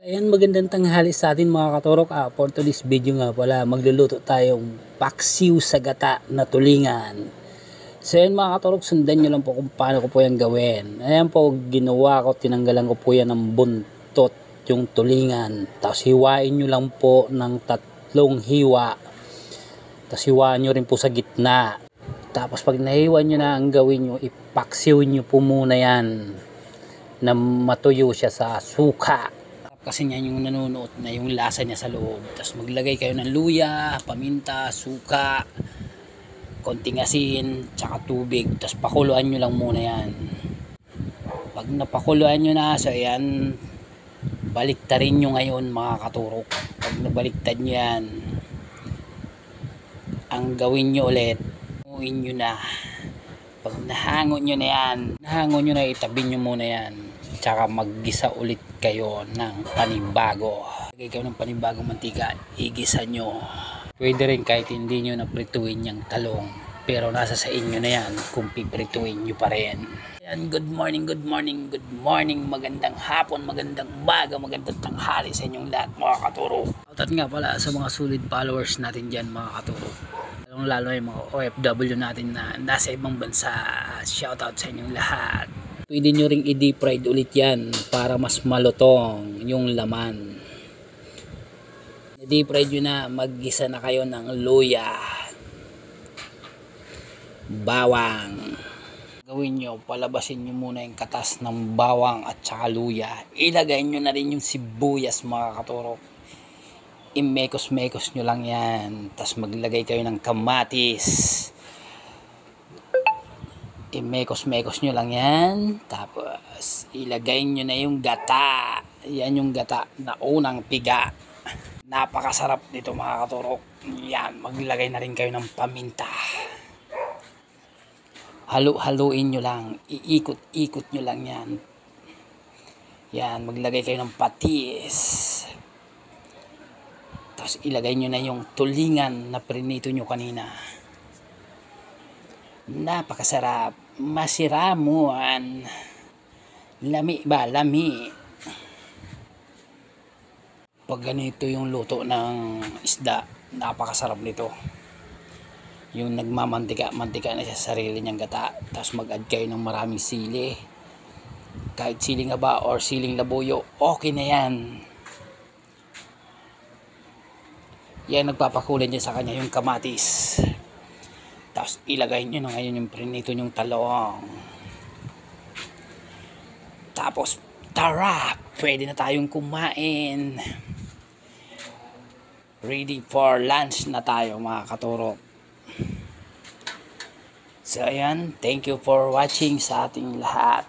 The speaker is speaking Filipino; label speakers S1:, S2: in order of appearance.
S1: Ayan, magandang tanghali sa atin mga katurok. For today's video nga pala, magluluto tayong paksiw sa gata na tulingan. So ayan mga katurok, sundan nyo lang po kung paano ko po yan gawin. Ayan po, ginawa ko, tinanggalan ko po yan ng buntot, yung tulingan. Tapos hiwain nyo lang po ng 3 hiwa. Tapos hiwain nyo rin po sa gitna. Tapos pag nahiwa nyo na, ang gawin nyo, ipaksiw nyo po muna yan na matuyo siya sa suka. Kasi niyan yung nanunuot na yung lasa niya sa loob. Tapos maglagay kayo ng luya, paminta, suka, konting asin, tsaka tubig. Tapos pakuluan nyo lang muna yan. Pag napakuluan nyo na, so ayan, baliktarin nyo ngayon mga katurok. Pag nabaliktad nyo yan, ang gawin nyo ulit, hanguin nyo na. Pag nahango nyo na yan, itabi nyo muna yan. Tsaka maggisa ulit kayo ng panibago. Lagay kayo ng panibagong mantika, igisa nyo. Pwede rin kahit hindi nyo naprituin yung talong, pero nasa sa inyo na yan kung piprituin nyo pa rin. Ayan, good morning, magandang hapon, magandang umaga, magandang tanghali sa inyong lahat mga katuro. At nga pala sa mga solid followers natin dyan mga katuro, lalo yung mga OFW natin na nasa ibang bansa, shoutout sa inyong lahat. Pwede nyo ring i-deep fried ulit yan para mas malutong yung laman. I-deep fried nyo na, maggisa na kayo ng luya, bawang. Gawin nyo, palabasin nyo muna yung katas ng bawang at saka luya. Ilagay nyo na rin yung sibuyas mga katurok. Imekos-mekos nyo lang yan. Tapos maglagay kayo ng kamatis. Imekos-mekos nyo lang yan. Tapos ilagay nyo na yung gata. Yan yung gata na unang piga. Napakasarap nito mga katurok. Yan, maglagay na rin kayo ng paminta. Halu-haluin nyo lang. Iikot-ikot nyo lang yan. Yan, maglagay kayo ng patis. Tapos ilagay nyo na yung tulingan na prinito nyo kanina. Napakasarap. Masiramuan. Lami ba? Lami. Pag ganito yung luto ng isda, napakasarap nito. Yung nagmamantika-mantika na siya sa sarili niyang gata. Tapos mag-add kayo ng maraming sili. Kahit siling haba or siling labuyo, okay na yan. Yan, nagpapakulay niya sa kanya yung kamatis. Tapos ilagay nyo na ngayon yung prinito nyong talong. Tapos tara, pwede na tayong kumain. Ready for lunch na tayo mga katurok. So ayan, thank you for watching sa ating lahat.